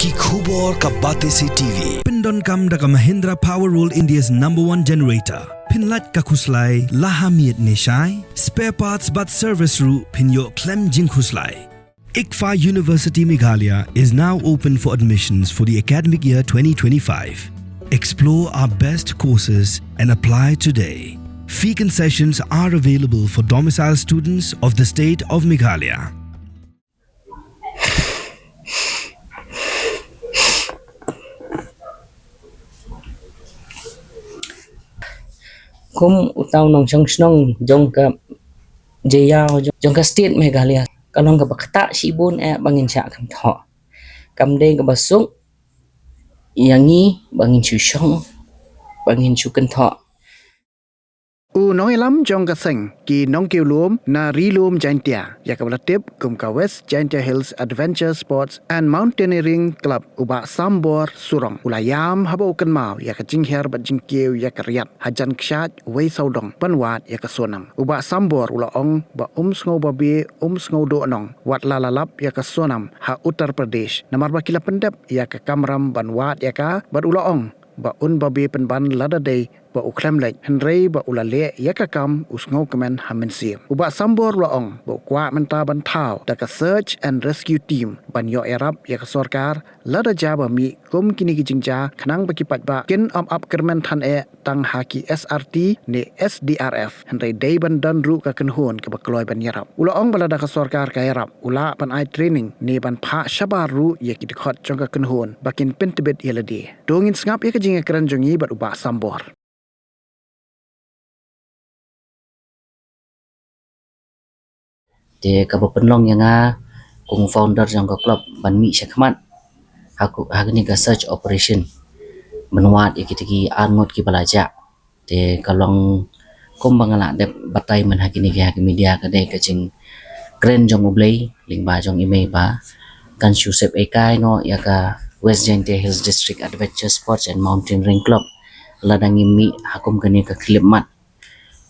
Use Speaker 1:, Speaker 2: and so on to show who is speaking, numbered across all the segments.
Speaker 1: ki khubor ka bate se TV
Speaker 2: Pindon kam daga Mahindra Powerroll India's #1 generator. Pinlat ka khuslai lahamiet neshai. Spare parts but service ru pinyo klem jing khuslai. ICFA University Meghalaya is now open for admissions for the academic year 2025. Explore our best courses and apply today. Fee concessions are available for domicile students of the state of Meghalaya.
Speaker 3: Kum utaw nong snong jong ka jayao jong ka state Meghalaya kalong ka bakta sibun bangin sya kam tho kam de ka basuk yangi bangin syong bangin syukan tho
Speaker 4: nong elam jong ka seng ki nong kiu lum na ri lum jantia ya ka tip kum ka West Jantia Hills Adventure Sports and Mountaineering Club uba Sambor Surong ulayam habo kan mau ya ka jingher bat jingkiu ya ka riat hajan kshat wei saudong panwat ya ka sonam uba Sambor ulaong ba sngo babi sngo do nong wat lalalap ya ka sonam ha Uttar Pradesh namar ba kila pendap ya ka kamram banwat ya ka bat ulaong ba babi penban lada day ba uklam lek henrei ba ulale yakakam usngau kemen hamensim uba Sambor laong ba kwa menta ban thau da ka search and rescue team ban yo erap ya ka sarkar lada jaba mi kum kini ki jingja khnang ba ki pat ba kin up kermen than tang haki SRT ne SDRF henrei day ban dan ru ka kenhon ka ba kloi ban yarap ulaong ba lada ka sarkar ka yarap ula ban ai training ne ban pha shabar ru ya ki khot jong ka kenhon bakin pentibet yeladi dongin ngap ya ka jinga kran jongi ba uba Sambor
Speaker 3: de ka penlong yang kung founder jong ka club ban mi syakmat aku ni ka search operation menwat ikitiki angot ki balaja de kalong kum bangala de batai man hakini ki media ka de ka jing kren jong ublei lingba jong ime ba kan shusep ekai no ya ka West Jantia Hills District Adventure Sports and Mountaineering Club ladang imi hakum kani ka klipmat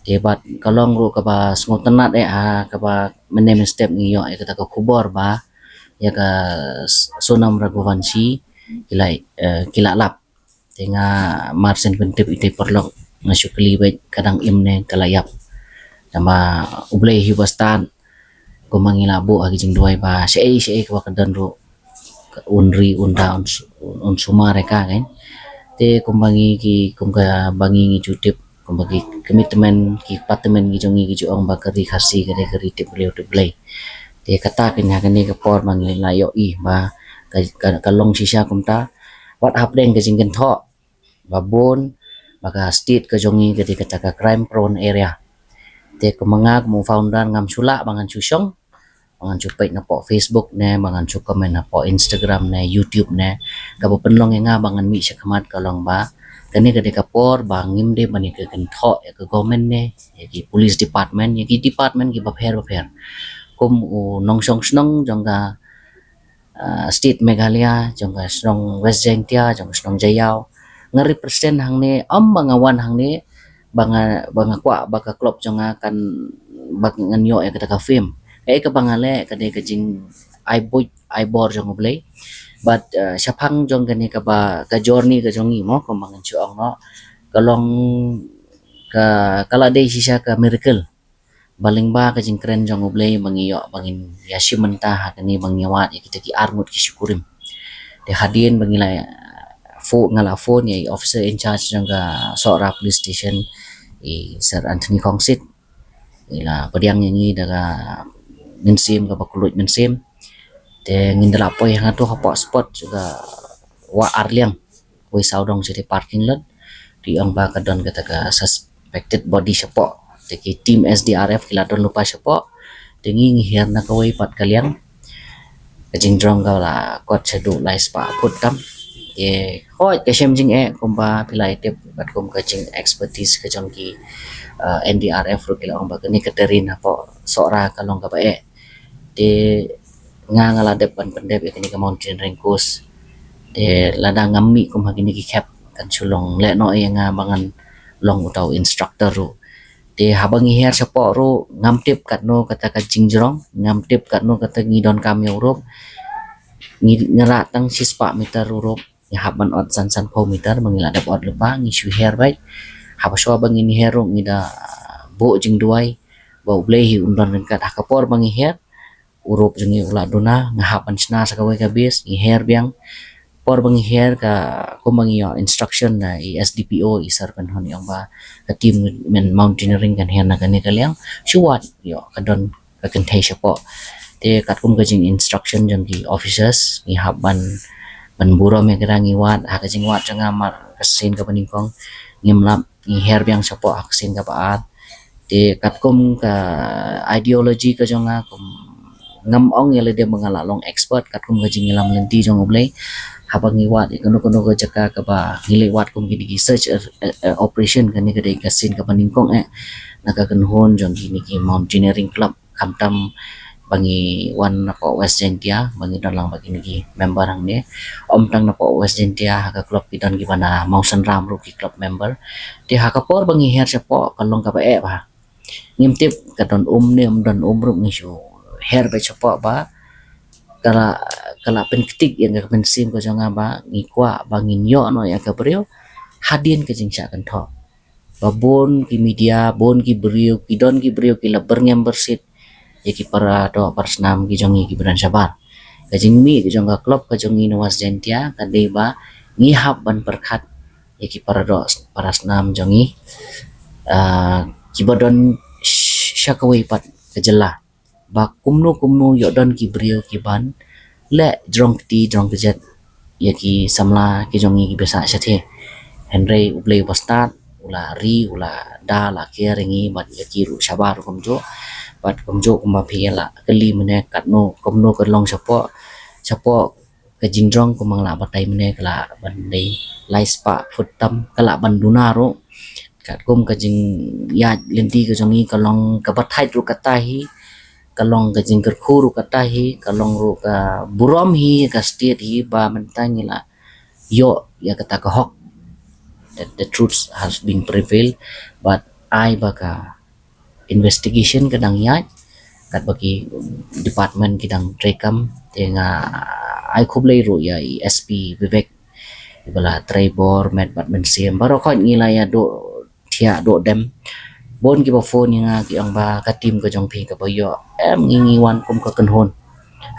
Speaker 3: debat kalong ru ka ba sngo tenat ka ba menem step ni yo ka ka kubor ba ya ka Sonam Raghuvanshi kila lap tenga marsen pentip ite perlok ngasukli baik kadang imne kalayap nama ublei hibastan ko mangilabu agi jing duai ba sei ka kadan ru unri unda un sumare ka kan te kumbangi ki kumga bangi ngi jutip kumbagi komitmen ki patemen gi jongi gi jong bakari khasi kare kari tip leo to play te kata kenya kani ka por mangi la yo I ba ka long sisa kumta what happening ke jingken tho babon maka state ke jongi ke kata ka crime prone area te kumanga mu founder ngam sula bangan susong bangan cupet na po Facebook ne bangan cu komen na po Instagram ne YouTube ne ka penlong nga bangan mi syakamat kalong ba kani ka dekapor bangim de bani ka kentho ya ka government ne ya ki police department ya ki department ki bapher kum nong song snong jongga state Meghalaya jongga snong West Jantia jong snong Jayau ngerepresent hang ne bangawan hang ne banga kwa baka klub jonga kan bak nganyo ya ka film ka bangale ka de ka jing I bor jong blai but syapang jong gani ka ba ka journey ka jongi mo ko mangan chuang no kalong ka kala de sisa ka miracle baling ba ka jing kren jong ublei bangiyo bangin yashi mentah kani bangyawat ya kita ki armut ki syukurim de hadien bangila phone ya officer in charge jong ka Sora police station Sir Anthony Kongsit ila padiang nyanyi daga mensim ka bakulut mensim de ngindala po yang atu hapok spot juga wa arliang we saudong jadi parking lot di ang ba kadon kata ka suspected body syapok de ki team SDRF kila don lupa syapok dengi ngihir na kawai pat kaliang kajing drong ka la kot sedu lai spa put kam ye hoi ka shem jing kumba pilai tip bat kum kajing expertise ka jong ki NDRF ru kila ang ba ni katerin hapo sora kalong ka ba de nga ladep pan pendep kini ka mountaineering course de lada ngammi kum hagini ki cap kan sulong le no nga bangan long utaw instructor ru de habang iher sapo ru ngamtip kat no kata ka jingjrong ngamtip kat no kata ngidon kami uru ngerak tang sispa meter urop ya haban ot san po meter mangila dap ot lepa ngi shu hair bai haba shwa bang ini hero ngi da bo jing duai bau blehi undan ringkat hakapor bangi hair urop jengi ula dona ngahapan sna sakawai kabis ngi hair biang por bangi hair ka ko mangi yo instruction na i SDPO i sarkan hon yang ba ka team men mountaineering kan hen na kan kaliang shuwat yo kadon ka kentai siapo te kat kum kajing instruction jang ki officers ni haban ban buro me kira ngiwat ha kajing wat jang amar kasin ka paningkong ngimlap ni her biang sapo aksin ka paat te kat kum ka ideology ka jonga kum ngam ong yale dia mengala long expert kat kum kajing ngilam lenti jong oblay habang ngiwat ikono-kono ka jaka ka ba ngiliwat kum gini research operation kan ni kadai kasin ka paningkong nakakenhon jong gini ki mountaineering club kamtam bangi wan napo West Gentia bangi dalang bagi niki member hang ni om tang napo West Gentia ka club pidan gimana Mountain Ram rookie club member ti hakapor bangi her sepo kalong ka ba ngimtip kadon ni dan ruk ni shu her ba sepo ba kala penketik yang ka pensim ko janga ba ngikwa bangi nyo no ya ka brio hadin ke jingsa kan tho babon ki media bon ki brio ki don ki brio ki labar membership yaki para do parsnam ki jongi ki beran sabar kajing mi ki jonga klub ka jongi nawas jentia kadai ba ngihap ban perkat yaki para do parasnam jongi ki bodon syakawai pat kejela ba kumno yodon ki brio ki ban le drong kejet yaki samla ki jongi ki besa syathe Henry ublay pastat ula ri ula da la keringi bat yaki ru sabar kumjo pat komjo kuma phela kali mene katno komno kerlong sapo ke jingrong kumang la batai mene kala bandai laispa futam kala banduna ro kat kum ke jing ya lenti ke jongi kalong ke batai ru katahi kalong ke jing kerku ru katahi kalong ru ka burom hi ka state hi ba mentangi la yo ya kata ke hok that the truth has been prevailed but I baka investigation kadang yat kat bagi department kidang trekam tenga ai kublai ru ya SP Vivek ibala Trevor med batman sim baro ko ngilaya do thia do dem bon ki ba phone nga ki ang ba ka team ka jong phi ka boyo ngingi wan kum ka kanhon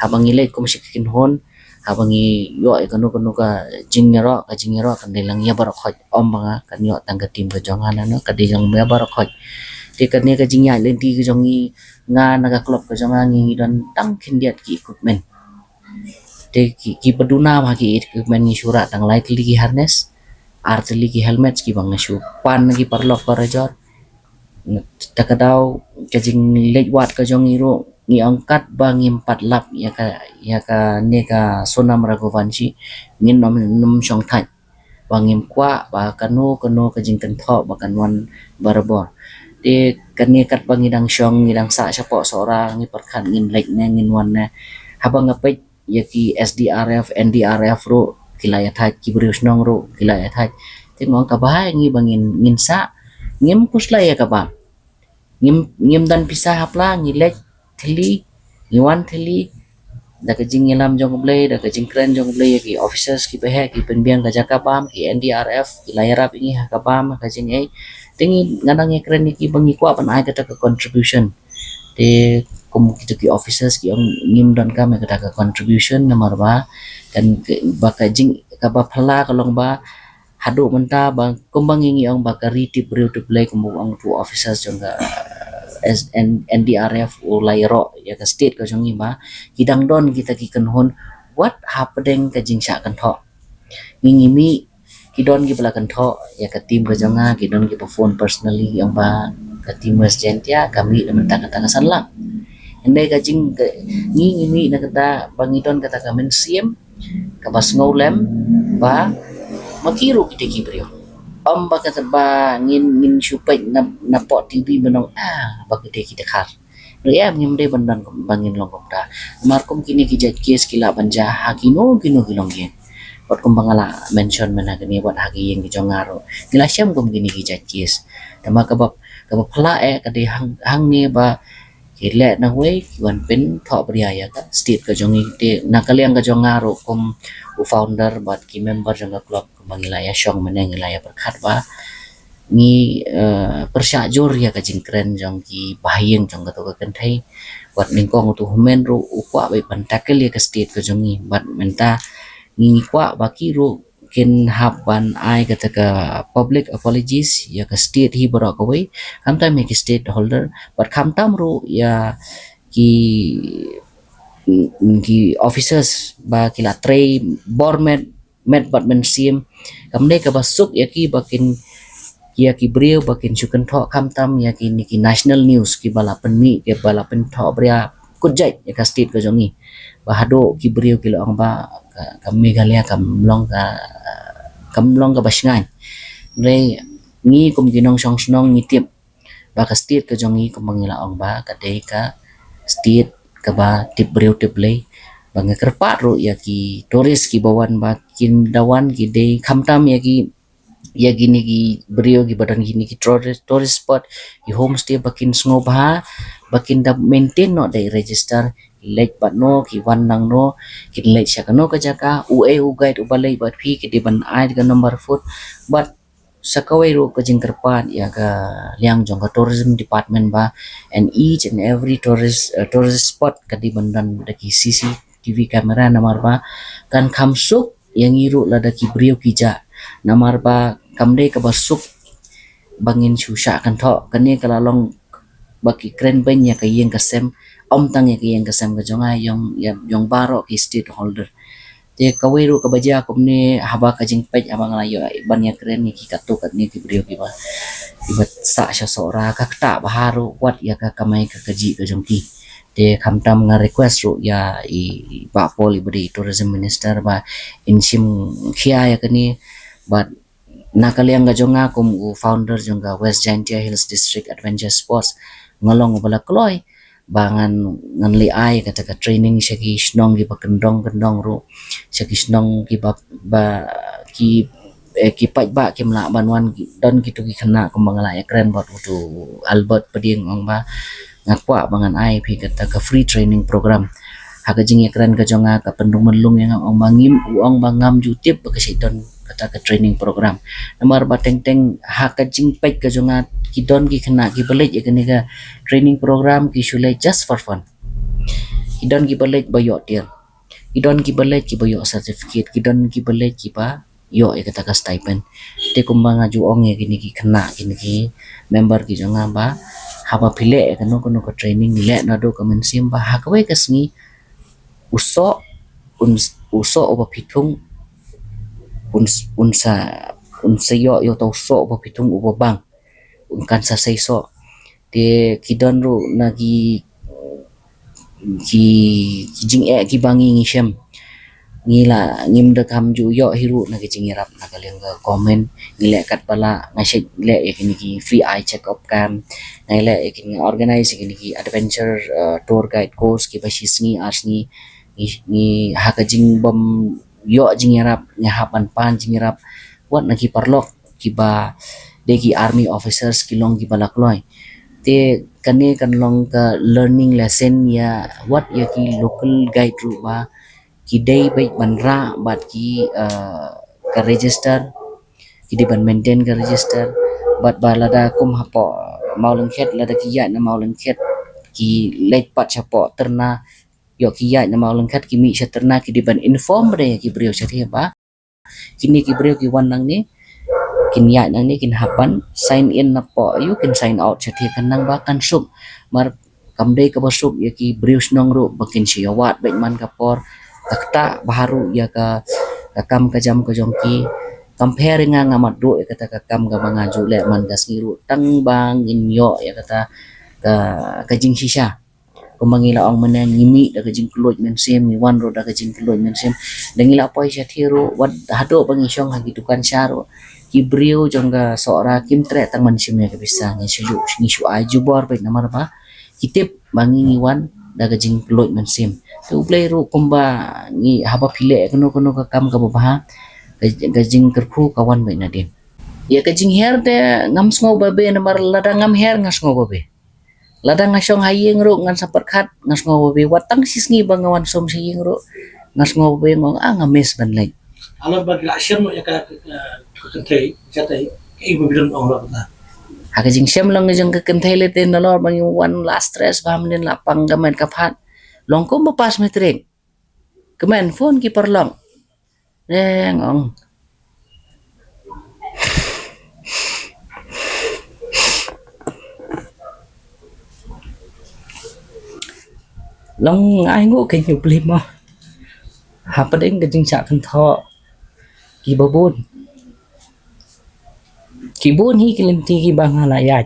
Speaker 3: habang ngilay kum sikin hon habang yo kono ka jingero kan delang ya baro ko om ba kan yo tang ka team ka jong ano ka delang ya baro ko ti kan ka jingya lenti ka jongi nga naga klub ka jonga ngi dan tang kindiat ki equipment te ki peduna ma ki equipment ni surat tang light ki harness artillery ki helmet ki bang shu pan ki parlok parajor takadaw kajing lewat ka jongi ro ngi angkat bang 4 lap ya ka ne ka sonam ragovanshi ngin nom song thai bangim kwa ba kanu kajing kan tho ba kanwan barabor di kanikat bangidang syong ngidang sa siya po seorang ngiperkan ngin like na ngin wan na habang ngapit yaki SDRF NDRF ro kilayat hat kibrius nong ro kilayat hat tingong kabahay ngi bangin ngin sa ngim kusla ya kaba ngim dan pisah hapla ngilek thili ngiwan thili da kajing ngilam jong blay da kajing kren jong blay ki officers ki behe ki penbiang ka jakapam ki NDRF kilayarap ini hakapam kajing ai tingi ngadang keren ki bangi ko apan ai kata ka contribution te kum ki officers ki ngim dan kami kata ka contribution nomor ba kan baka jing ka ba phala kalong ba hadu menta bang kumbang ngi ang baka ritip riu to play kum ang tu officers jong ka NDRF ulairo ya ka state ka jong ba kidang don kita ki kanhon what happening ka jing sya kan tho ngimi kidon gi belakan tho ya ka tim ka jonga kidon gi phone personally yang ba ka tim West Gentia kami menta kata sanlang ende ka jing ngimi na kata bangidon kata ka men siem ka bas ngolem ba makiru kita ki brio om ba kata ba ngin supai na pot TV benong ba kita khar ya ngim de bandan bangin long da markum kini ki jat kes kila banja hakino kino kilong gen buat kumbangala mention mana gini buat hagi yang di jongaro nila syam kum gini ki jakis tama kabab pala kadi hang ni ba Kile na way wan pen tho bria ya ka state ka jongi te nakaliang ka jonga ro kom founder but ki member jonga club mangila ya shong meneng ila ya berkat ba ni persajur ya ka jingkren jong ki bahayeng jong ka to ka kenthai wat ningkong tu humen ro ukwa be pan tackle ya ka state ka jongi but menta ni kwa baki ro kin haban ai kata ka public apologies ya ka state hi bara ka way kamtam ki state holder but kamtam ro ya ki officers ba kila tray bormet met bat men sim kamne ka basuk ya ki bakin ya ki brio bakin chukan tho kamtam ya ki ni ki national news ki balapan mi ke balapan tho bria kujai ya ka state ka jongi bahado ki brio ki long ba kami galia kamlong ka basngan re ni kum ginong song snong ngitip ba ka state ka jongi kum mangila ong ba ka dei ka state ka ba tip brio tip lay bang kerpat ro ya ki tourist ki bawan ba kin dawan ki dei kamtam ya ki gini ki brio ki badan gini ki tourist spot ki homestay bakin sngo ba bakin da maintain no dei register lek bat no ki wan nang no ki lek sya no ka jaka u guide ubalai bat phi ki di ban ai ka number foot but sakawai ro ka jingkerpat ya ka liang jong ka tourism department ba and each and every tourist spot ka di bandan da ki CCTV camera namar ba kan kamsuk yang iru lada ki brio ki ja namar ba kamde ka basuk bangin susah kan tho kani kala long baki kren banya ka yeng kasem om tang ya ki yeng kasem ka jonga yong baro ki state holder te kawiru ka baja kumni haba ka jing pej abang layo banya kren ni ki katu kat ni ki brio ki ba ibat sa sya sora ka ta baharu wat ya ka kamai ka kaji ka jongki te kamtam nga request ro ya i ba poli bari tourism minister ba insim khia ya kani but nakaliang ga jonga kum founder jonga West Jaintia Hills District Adventure Sports ngolong bala kloy bangan nganli ai kata ka training syaki snong gi bakendong ro syaki snong ki ba ki paj ba ki mla banwan don gitu ki kena kumbangala ya keren buat utu Albert peding ong ba ngakwa bangan ai phi kata ka free training program haga jing ya keren ka jonga ka pendung melung yang ong bangim uong bangam jutip ba kasidon kata ka training program nomor bateng teng haga jing paj ka jonga kidon ki kena ki balik ya kene ka training program ki shulai just for fun kidon ki balik bayo tian kidon ki balik ki bayo certificate kidon ki balik ki ba yo ya kata ka stipend te kumbang aju ong ya kini ki kena kini ki member ki jonga ba haba pile ya kano ka training le na do ka mensim ba hakwe kasngi uso oba pitung unsa yo tau so oba pitung oba bang kan sa so te kidon ro nagi ki jing ki bangi ngisem ngila ngim da kam ju yo hiru nagi jingirap nagaleng ga comment ngile kat bala ngasik le yakini ki free eye check up kam ngile yakini organize yakini ki adventure tour guide course ki basisngi arsni ni hakajing bom yo jingirap ngahapan pan jingirap wat nagi parlok ki ba degi army officers kilong ki balakloy te kani kan long ka learning lesson ya what ya ki local guide ru ba ki day baik banra bat ki ka register ki di ban maintain ka register bat balada kum hapo mauleng khet lada ki ya na mauleng khet ki late pat chapo terna yo ki ya na mauleng khet ki mi terna ki di ban inform re ki brio chathi ba kini ki brio ki wanang ni kin ya nang ni kin hapan sign in na po you can sign out chathi kan nang ba kan sub mar kamdei ka basub ya ki brius nong ro bakin siya wat baik man kapor takta baharu ya ka kam ka jam ka jongki compare nga ngamat do ya kata ka kam ga mangaju le man gasngiru tang bang inyo ya kata ka jing sisa kumangila ang menang ngimi da ka jing kluj men sim ni wan ro da ka jing kluj men sim dangila poi sya thiru wat hado pangisong hagitukan syaro kibrio jongga sora kim tre tang man sim ya bisa ngi syu aju bor baik namar ba kitip bangi ngiwan da ka jing kluj men sim tu play ro kumba ngi haba pile kono ka kam ka ba ka jing kerku kawan baik nadin ya ka jing her de ngam sngo babe namar lada ngam her ngas sngo babe Ladang ngasong hayeng ro ngan saperkat ngas ngobe watang sisngi bangawan som siyeng ro ngas ngobe ngong ngames banlay.
Speaker 5: Alam bagi asyam no ya ka kentai jatai ibu bilang Allah kata.
Speaker 3: Hakajing syam lang jeng kekentay leten nalor bangi wan la stress paham din la panggaman kaphat. Longko mapas metring. Kemen phone ki perlong. Ngong. Long ai ngộ cái nhiều blim mà hạp đến cái chính trạng thân thọ kỳ bôn hi cái linh ti kỳ bang là ya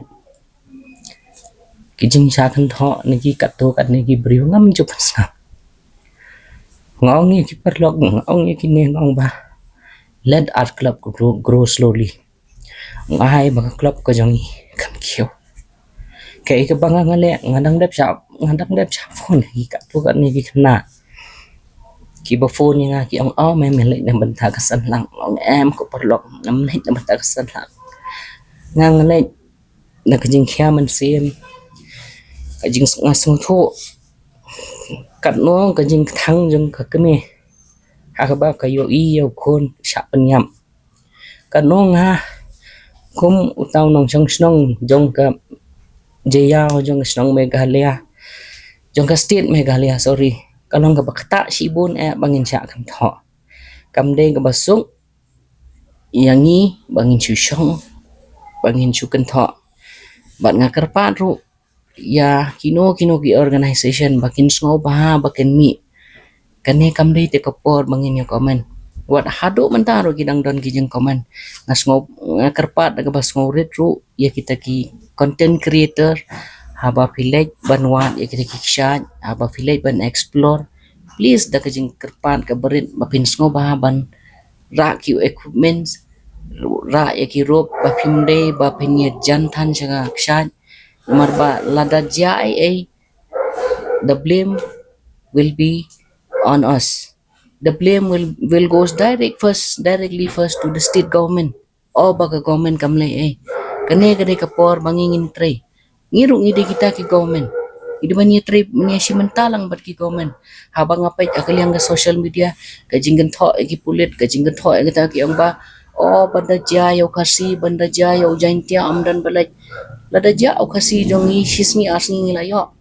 Speaker 3: cái chính trạng thân thọ này kỳ cắt tô cắt này kỳ brio ngâm chụp sao ngóng nghe cái bắt log ngóng nghe cái nền ngóng ba let art club grow slowly ngai bằng club có giống khăn kiêu cái bang ngale ngadang dep chap phone ki ka tu kan ni ki khna ki ba phone ni nga ki ong me me le na ban tha ka san lang ong em ko par lok nam le na ban tha ka san lang ngang le na ka jing khia man sim ka jing nga sung tho kat no ka jing thang jong ka me ha ka ba ka yo yo khon sha pan yam ka no nga kum utaw nong chang snong jong ka jaya jong snong Meghalaya jong ka state Meghalaya sorry kalong ka bakta sibon bangin sya kam tho kam de ka basung yangi bangin chu shong bangin chu kan tho bat nga karpat ru ya kino ki organization bakin sngo ba bakin mi kane kam de te kapor bangin yo comment wat hado mentaro kidang don kijeng comment ngasngo karpat ka basngo ret ru ya kita ki content creator haba village banwat ya kita kisah haba village ban explore please da kajing kerpan ka berit bapin sngo bahaban ra ki equipment ra ya ki rob bapimde bapin ya jantan jaga kisah marba lada jai the blame will be on us. The blame will goes directly first to the state government o baga government kamle kane kapor bangingin tray ngiru ngide kita ki government idi banya tray nya simentalang bat ki government habang apait akali ang social media kajinggan tho ki pulit kajinggan tho kita ki ang ba o banda jayo kasi banda jayo jaintia amdan balai lada jao kasi jongi shisni asni layo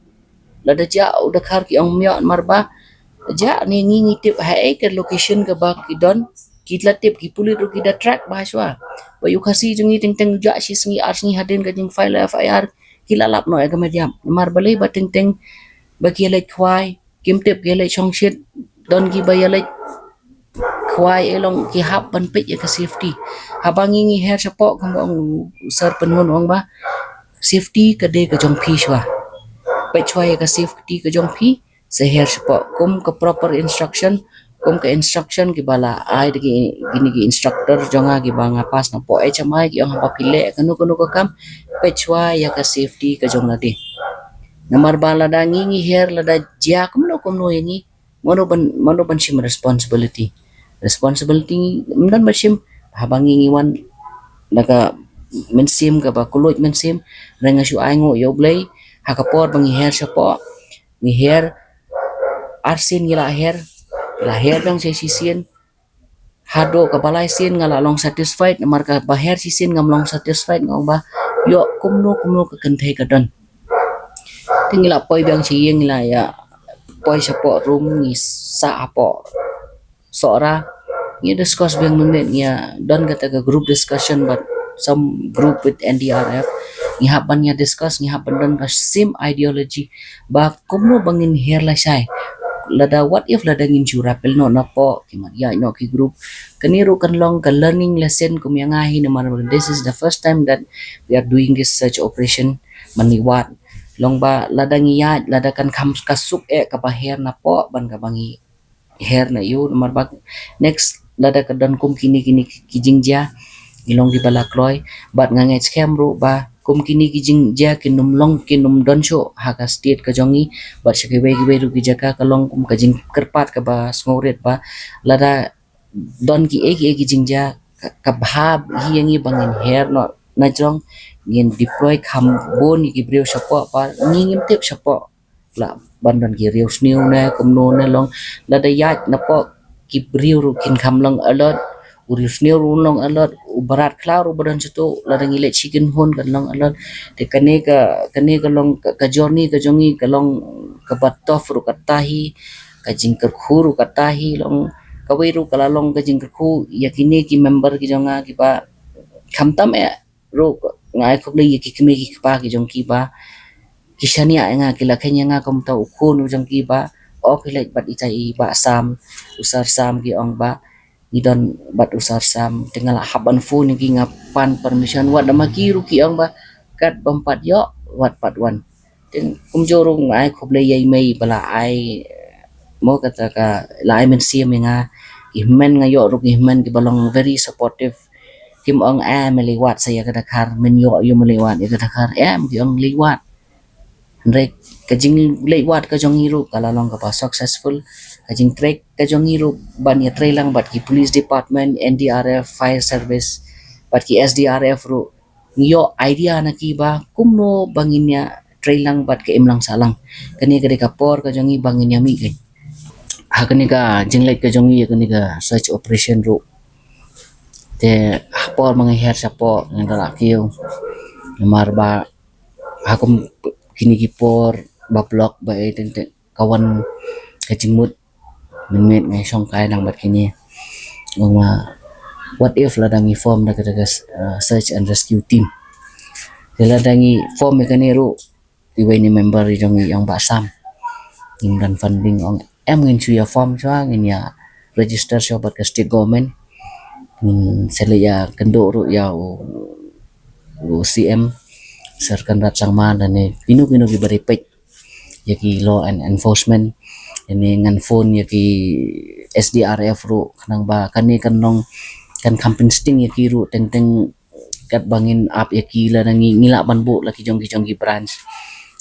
Speaker 3: lada jao dakar ki ang myo marba ja ni ngi tip hai ke location ke ba ki don kitla tip ki pulit ru ki da track bahaswa bayu kasi jongi teng ja shisni asni hadin kajing file FIR kilalap no aga mediam mar balai ba teng ba ki le khwai kim tip ki le chong shit don ki ba le khwai elong ki hap ban pe ka safety habang ngi her sapo kang ong sir penun ong ba safety ka de ka jong phi shwa pe chwai ka safety ka jong phi se her sapo kum ka proper instruction kum ka instruction ki bala ai gini ki instructor jonga ki banga pas na po chamai ki ong ba pile kanu ka kam pechwa ya ka safety ka jong ladi namar bala da ngi her lada ja kumno yangi mono ban sim responsibility mdan basim habang ngi wan daga mensim ka ba kulot mensim renga shu ai ngo yo blay hakapor bangi her sapo ngi her arsin ngi la her bang sisien hado ka balai sin ngala long satisfied namar ka baher sisin ngam long satisfied ngong ba yo kumno ka kenthe ka don tingila poi bang sieng la ya poi sapo room ni sa apo sora ni discuss bang nunet ya don kata ka group discussion but some group with NDRF ni haban ya discuss ni haban don ka same ideology ba kumno bangin her la sai lada what if lada ngin jurapel no na po kiman ya no ki group kaniru kan long ka learning lesson kumyangahi naman this is the first time that we are doing this search operation maniwat long ba lada ngiyat lada kan kam kasuk kapaher na po ban ka bangi her na yu nomor ba next lada ka dan kum kini kijingja ilong di balakloy bat nganget scam ru ba kum kini kijing ja kinum don sho haka state ka jongi bat shakebe ru kijaka kalong kum kajing kerpat ka ba sngoret ba lada don ki kijing ja ka bhab hiyangi bangin her no na jong ngin deploy kham bon ki brio support pa ngin tip support la bandan ki riu sniu na kumno na long la da yat na po ki brio ru kin kham long alert uri sniu ru long alert barat klar ru badan situ la da ngile chicken hon kan long alert te kane ka long ka journey ka jongi ka long ka batof ru katahi ka jingker khuru katahi long ka wiru kala long ka jingker khu yakini ki member ki jonga ki pa kham tam ro ngai khop le ki kme ki pa ki jong ki ba kisania nga kila kenya nga kom tau khun jong ki ba ok le bat itai ba sam usar sam ki ong ba idon bat usar sam tinggal haban phone ki ngapan permission wat nama ki ru ki ong ba kat bampat yo wat pat wan ting kum joro ngai khop le yai mei bala ai mo kata ka lai men sim nga ihmen nga yo ru ihmen ki balong very supportive kim ong meliwat saya kadakar men yo meliwat ya kadakar ki ong liwat rek kajing liwat ka jong hiru kala long ka pa successful kajing trek ka jong hiru ban ya trailang bat ki police department NDRF fire service bat ki SDRF ru ngiyo idea na ki ba kumno banginnya trailang bat ke imlang salang kani ka dekapor ka jong bangin mi ke hakani ka jinglek ka jong kani ka search operation ru te por mga her sapo ng lalaki marba hakum kini kipor ba block ba tente kawan kacimut minit ngai song kai nang bat kini ngoma what if ladangi form na kata search and rescue team ladangi form kani ru iwai ni member jong yang basam dan funding ong ngin chuya form chwa ngin ya register so bat ke state government selaya kendo ru ya CM serkan rat sangma dan pinu ki beripek yaki law and enforcement ini ngan phone yaki SDRF ru kanang ba kani kanong kan campaign sting yaki ru teng kat bangin up yaki la nangi ngila banbu laki jong ki branch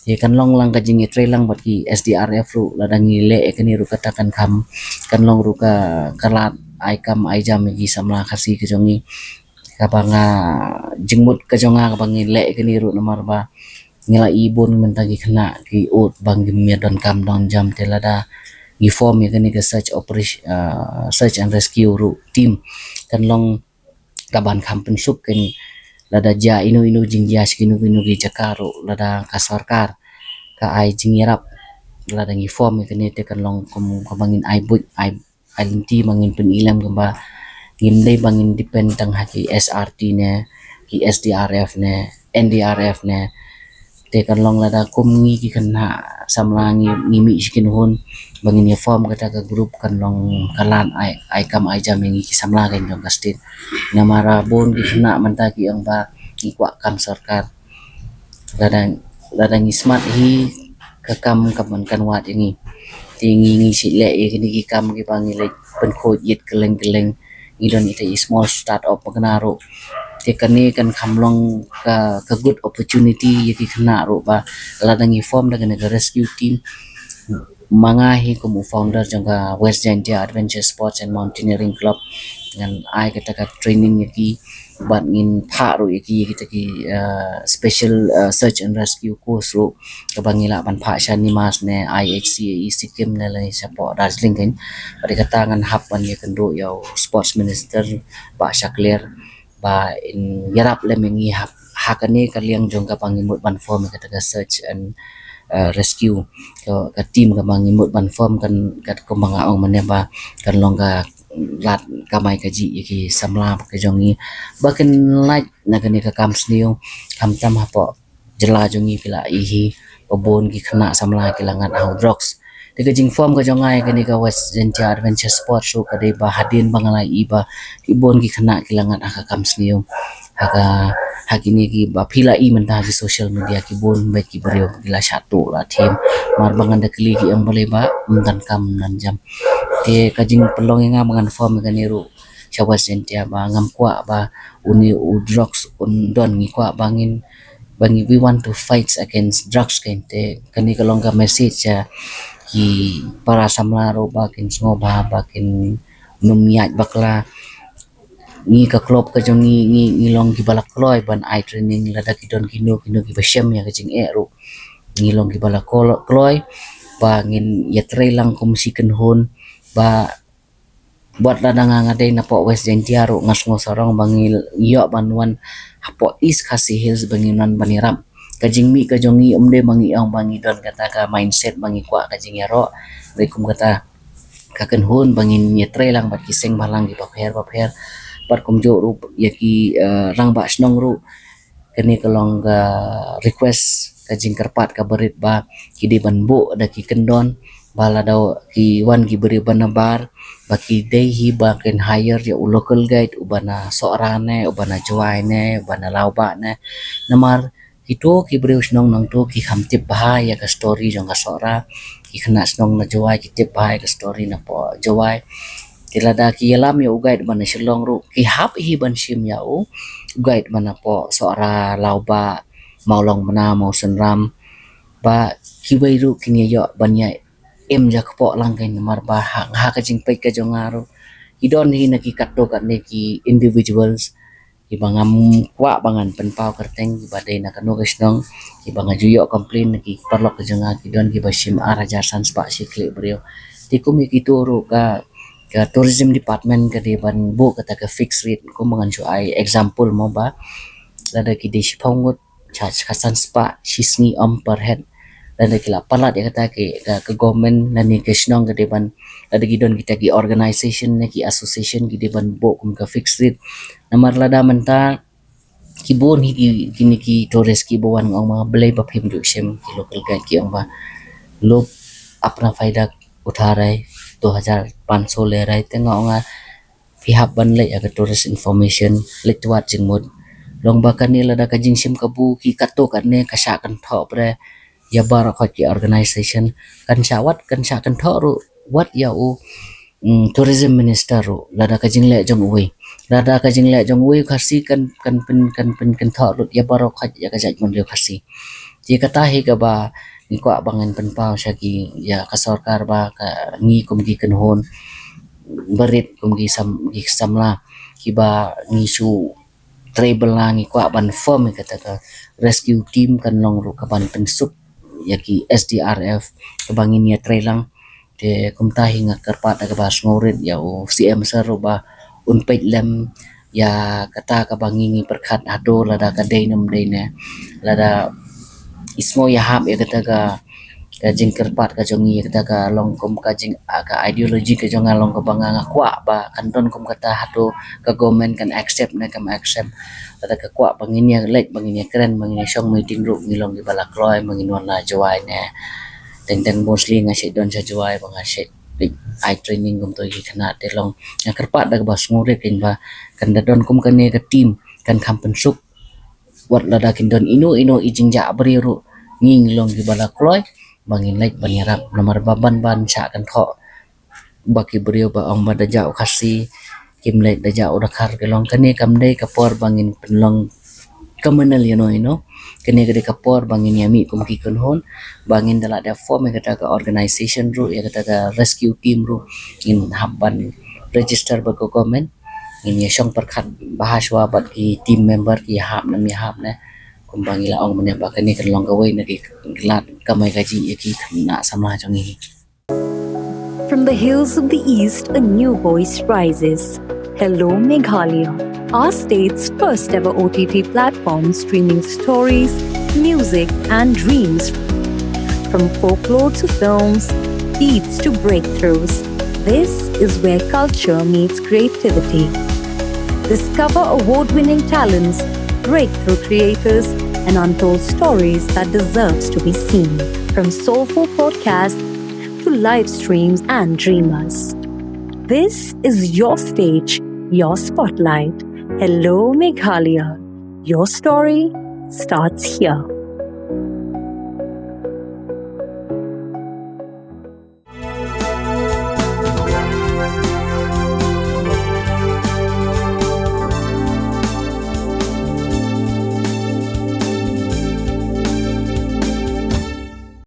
Speaker 3: ye kan long lang ka jingi trailang bat ki SDRF ru la nangi le kani ru katakan kam kan long ru ka kalat ai kam ai jam yaki samla khasi ki jongi kabanga jingmut ka jonga kabangi le kani ru nomor ba ngila ibon mentagi kena ki ut bang gimia don kam don jam telada gi form ya kani ka search operation search and rescue ru team kan long kaban kampen sup kan lada ja inu jingja skinu gi jakaro lada ka sarkar ka ai jingirap lada gi form ya kani te kan long kabangin ai but ai linti mangin pen ilam gamba ngindai bangin depend tang haki SRT ne ki SDRF ne NDRF ne te kan long lada kumngi ki kena samlangi ngimi sikin hun bangin ya form kata ka group kan long kalan ai kam ai jam ngi ki samla kan jong kastin namara bon ki kena manta ki ang ba ki kwa kam sarkar lada ngi smart hi ka kam kaman kan wat ini tingi si le kini ki kam ki pangile pen khot yit keleng idon ite small startup pengaruh tekani kan kamlong ka good opportunity yaki kena ro ba ladangi form dengan rescue team mangahi kumu founder jangka West Jantia Adventure Sports and Mountaineering Club dengan ai kita ka training yaki bat ngin pha ro yaki kita ki special search and rescue course ro kabangila ban pha shan ni mas ne IHCAE Sikkim ne lai support Darjeeling kan pada katangan hapan ya kendo ya sports minister Pak Syaklir ba in yarap le mengi hakane kaliang jong ka pangimut ban form kata search and rescue ka team ka pangimut ban form kan kat kumbangaong maneba kan longga lat kamai kaji yaki samla ka jongi bakin like nagani ka kam sniu kam tam hapo jela jongi pila ihi obon ki kena samla kilangan au drugs de jing form ka jongai kani ka West Jantia Adventure Sports so ka de ba hadin bangalai iba ibon ki kena kilangan aka kam sniu haka hakini ki ba pila i menta di social media ki bon baik ki brio gila satu la team mar bangan de kli ki ang boleh ba mentan kam nan jam te kajing pelong nga mangan form ka niru West Jantia ba ngam kwa ba uni drugs don ngi kwa bangin bangi we want to fight against drugs kente kani kalong ka message ki para samla ro bakin ngo ba bakin numiat bakla ngi ka klop ka jong ngi long ki balak kloy ban ai training lada ki don kino ki bashem ya ka jing ro ngi long ki balak kloy ba ngin ya lang komisikan hon ba buat lada ngadai na po West Jaintia ro ngas ngosarong bangil yo banwan hapo East Khasi Hills banginan baniram kajing mi kajongi omde bangi ong bangi don kata ka mindset bangi kwa kajing ro rekum kata kaken hon bangin ya lang bat kiseng balang ki paper par kumjo ru yaki rang ba snong ru kini kalong request kajing kerpat ka berit ba kidi banbu ada ki kendon bala daw ki wan ki beri banabar baki day hi ba ken hire ya local guide ubana soarane ubana joine ubana lauba ne namar kito ki beri snong nang to ki khamtip bahaya ka story jong ka sora ki khana snong na jowai ki tip bahaya ka story na po jowai tilada ki yalam ya guide mana silong ru ki hap hi ban sim ya guide mana po soara lauba maulong mana mau senram ba ki ru kini yo banya ja po lang kay namar ba ha ka jing pe ka jongaru idon hi na ki katto ka ne ki individuals ibangam kwa bangan penpau kerteng ibadai na kanu kasnong ibanga juyo complain ki perlok ka jonga ki don ki basim arajar san spa sikli brio tikum ki turu ka tourism department ka di ban bu kata ka fixed rate ko mangan su ai example mo ba lada ki di sipongot charge kasan spa sisni per head lada kila palat ya kata ke government nani kesnong ka di ban lada gidon kita ki organization na ki association ki di ban bu kum ka fixed rate namar lada menta kibon hi kini ki tourist ki bawan ngong mga belai ba phim du sem ki local guide ki ong ba लोग अपना फायदा उठा रहे 2500 ले रहे थे ngong pihak ban le aga tourist information litwat jingmud long bakan ni lada kajing sim kabu ki kato kan ne kasa kan tho pre ya barakot ki organization kan sawat kan sa kan tho ru what ya tourism minister ru lada kajing le jong we khasi kan tho ru ya barakot ya kajak mun khasi ji kata hi ka ba ni kwa bangan penpau syaki ya ka sarkar ba ka ngi kum gi kan hon berit kum gi samla kiba ngi su travel la ngi kwa ban form kata ka rescue team kan long ru ka ban pensup yaki SDRF ka bangin ya trailang de kum tahi nga karpat ka bas ngorit ya CM saru ba unpait lem ya kata ka bangingi perkhat ado lada ka dainam daine lada ismo ya hab ya kata ka kajing kerpat ka jongi kata ka long kom kajing ka ideologi ka jonga long ka banga kwa ba kanton kom kata hatu ka government kan accept na kam accept kata ka kwa bangin ya lek bangin ya keren bangin ya song meeting ru ngilong di balakloy bangin wala jawai ne teng mostly nga she don sa jawai banga she ai training kom to hi khana te long ya kerpat da bas ngure kin ba kan da don kom kan ne ka team kan kampen sup wat lada kin don ino ijing ja bri ru nging long di balakloy bangin like banyarap nomor baban ban sa kan tho baki brio ba ong bada jau khasi kim like da jau rakhar ke long kane kam dei kapor bangin penlong kamanal kene gede kapor bangin yami kum ki kun hon bangin dala da form kata ka organization ru ya kata ka rescue team ru in habban register ba government in ya shong perkhat bahaswa bat ki team member ki hab na kumbangila ong menembak ni kan long gawai na gilat kamay gaji yaki na samla jongi.
Speaker 6: From the hills of the east, a new voice rises. Hello Meghalaya, our state's first ever OTT platform streaming stories, music and dreams. From folklore to films, beats to breakthroughs, this is where culture meets creativity. Discover award-winning talents, breakthrough creators, and untold stories that deserves to be seen. From soulful podcasts to live streams and dreamers. This is your stage, your spotlight. Hello Meghalaya. Your story starts here.